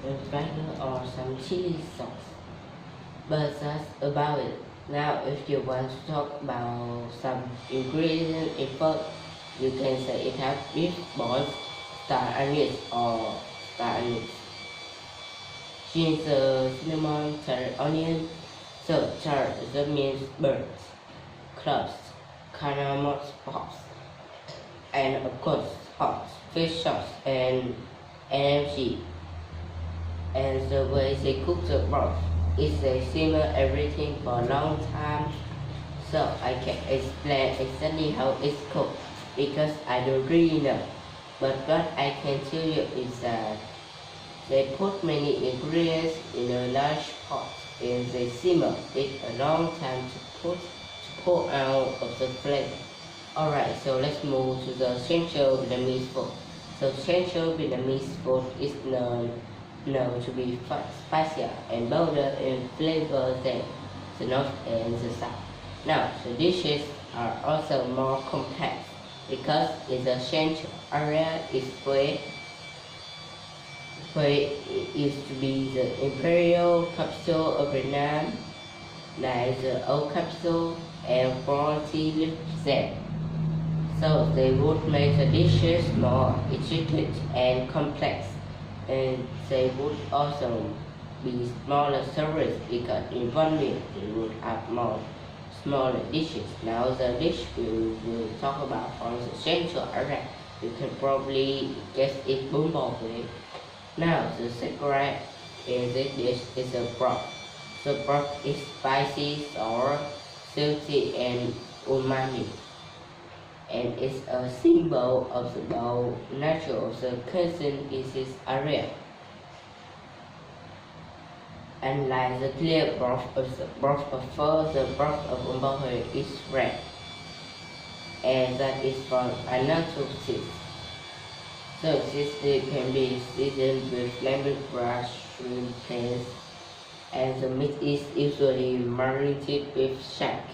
vinegar or some chili sauce. But that's about it. Now, if you want to talk about some ingredients in food, you can say it has beef balls, star anise or star anise, ginger, cinnamon, tart onion, so tart that means birds, cloves, cardamom pops, and of course hot fish sauce and NMG. And the way they cook the broth is they simmer everything for a long time, so I can explain exactly how it's cooked because I don't really know. But what I can tell you is that they put many ingredients in a large pot and they simmer it a long time to pour out of the flavor. Alright, so let's move to the central Vietnamese food. So central Vietnamese food is known to be spicier and bolder in flavor than the north and the south. Now, the dishes are also more complex because in the central area is where it used to be the imperial capital of Vietnam, like the old capital, and royalty lived there. So they would make the dishes more intricate and complex, and they would also be smaller service because in one meal they would have more smaller dishes. Now the dish we will talk about from the central area, you can probably guess it bún bò Huế. Now the secret in this dish is the broth. The broth is spicy, sour, salty, and umami, and is a symbol of the bold nature of the cuisine in this area. Unlike the clear broth of the broth of pho, the broth of bún bò Huế is red, and that is from another seed. So this dish can be seasoned with lemongrass, shrimp paste, and the meat is usually marinated with shank.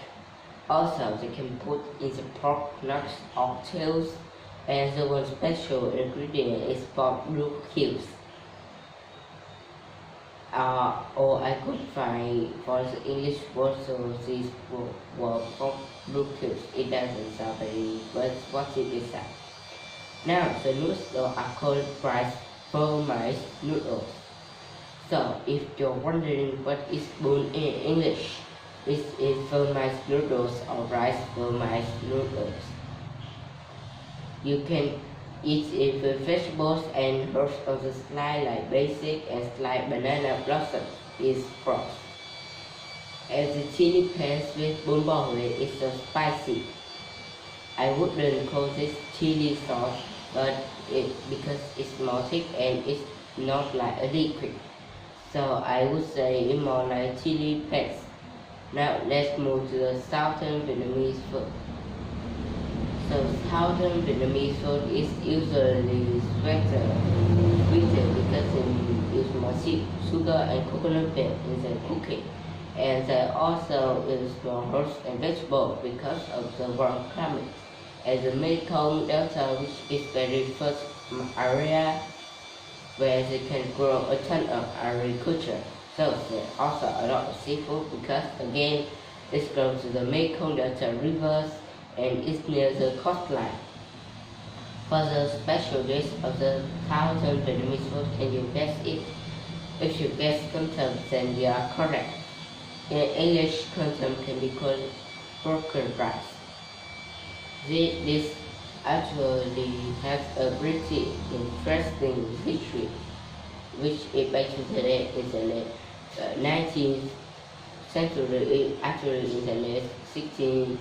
Also, they can put in the pork nuts or tails, and the one special ingredient is pork blue cubes. Or I could find for the English word, so this word pork blue cubes. It doesn't sound very, but what it is that. Now, the noodles are called rice fromage noodles. So, if you're wondering what is bún in English, it is fromage noodles or rice fromage noodles. You can eat it with vegetables and herbs on the side like basic and sliced banana blossom is broth. And the chili paste with bún bò Huế is so spicy. I wouldn't call this chili sauce, but because it's more thick and it's not like a liquid. So I would say it's more like chili paste. Now let's move to the southern Vietnamese food. So southern Vietnamese food is usually sweeter because they use more sugar and coconut milk in their cooking. And there also is more herbs and vegetables because of the warm climate. And the Mekong Delta, which is very first area where they can grow a ton of agriculture. So there are also a lot of seafood because again it's close to the Mekong Delta rivers and it's near the coastline. For the special dish of the southern Vietnamese food, can you guess it? If you guess contempt, then you are correct. In English, contempt can be called broken rice. This actually has a pretty interesting history, which is back to today in the late 19th century, actually in the late 16th.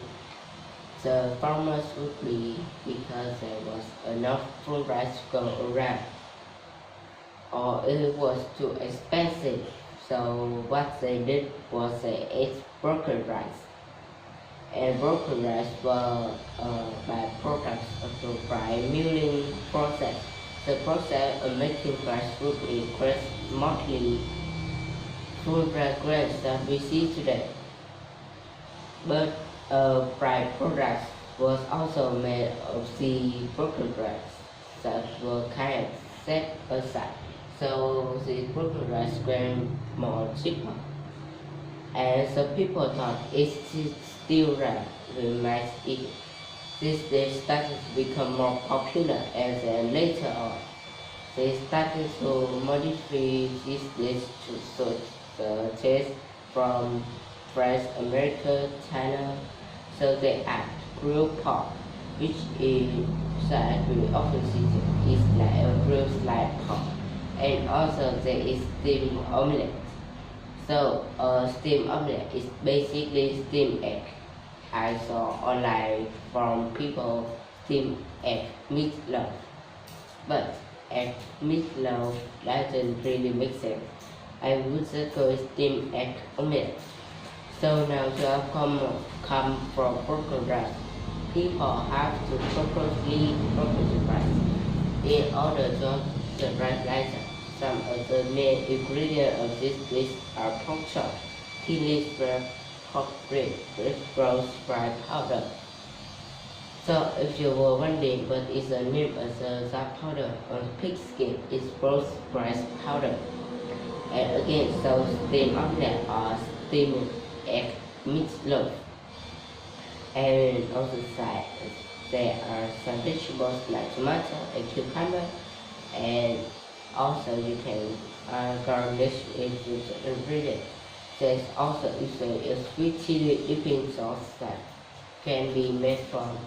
The farmers would be because there was enough food rice to go around, or it was too expensive. So what they did was they ate broken rice. And broken rice were byproducts of the dry milling process. The process of making rice would increase mostly food grains that we see today. But byproducts was also made of the broken rice that were kind of set aside. so the broken rice became more cheaper. And some people thought it's still right, we might eat it. This dish started to become more popular and then later on, they started to modify this dish to suit the taste from France, America, China, so they add grilled pork, which is that we often see is like a grilled sliced pork, and also there is steamed omelette. So steamed omelette is basically steamed egg. I saw online from people steamed egg meatloaf, but egg meatloaf doesn't really make sense. I would just go steamed egg omelette. So now to come from broken rice, people have to purposely broken the rice in order to the rice lighter. Some of the main ingredients of this dish are pork chop, thinly spread pork rib with roast fried powder. So if you were wondering what is the name of the powder on pig skin, it's roast fried powder. And again, so steamed omelette or steamed egg meatloaf. And on the side, there are some vegetables like tomato and cucumber, and also you can garnish it with ingredients. There's also usually a sweet chili dipping sauce that can be made from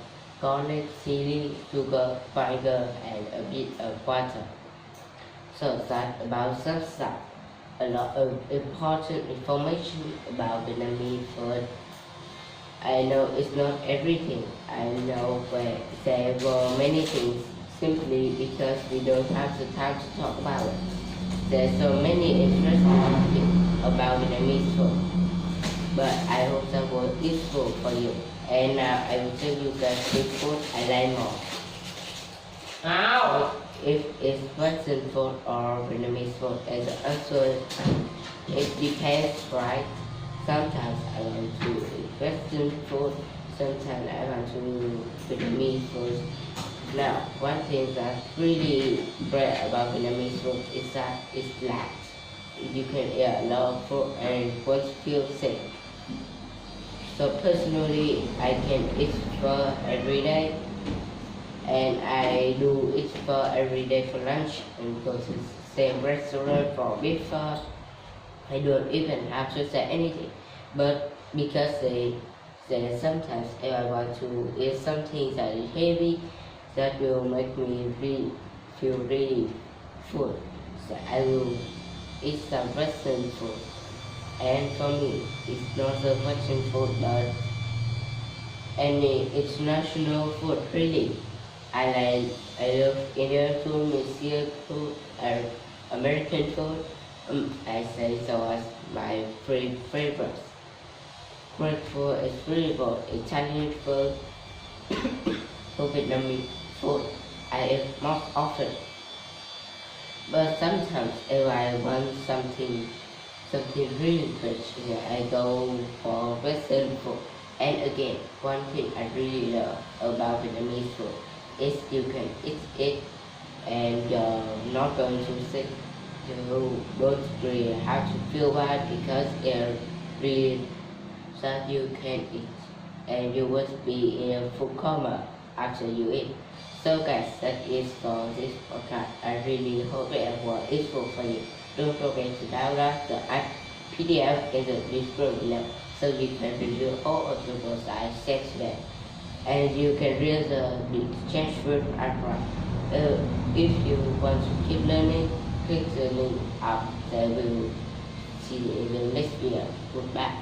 garlic, chili, sugar, vinegar, and a bit of water. So that's about some stuff. A lot of important information about Vietnamese food. I know it's not everything. I know where there were many things simply because we don't have the time to talk about it. There's so many interesting things about Vietnamese food, but I hope that was useful for you. And now I will tell you guys which food I like more. Ow! If it's Western food or Vietnamese food, and the answer it depends, right? Sometimes I want to eat Western food, sometimes I want to eat Vietnamese food. Now, one thing that's really great about Vietnamese food is that it's light. You can eat a lot of food and won't feel sick. So personally, I can eat pho every day, and I do eat pho every day for lunch and go to the same restaurant for beef pho. I don't even have to say anything, but because they sometimes if I want to eat something that is heavy, that will make me feel really full. So I will eat some Western food. And for me, it's not the Western food, but any international food really. I love Indian food, Mexican food, American food. I say so as my favorites. Greek food is really good. Italian food, for Vietnamese food, I eat most often. But sometimes if I want something really rich, I go for Western food. And again, one thing I really love about Vietnamese food is you can eat it and you're not going to sick. You don't really have to feel bad because it's really that you can eat and you will be in a full coma after you eat. So guys, that is for this podcast. I really hope it was useful for you. Don't forget to download the app PDF in the description below so you can review all of the books I said today. And you can read the change word background. If you want to keep learning, click the link up. They will see you in the next video. Goodbye.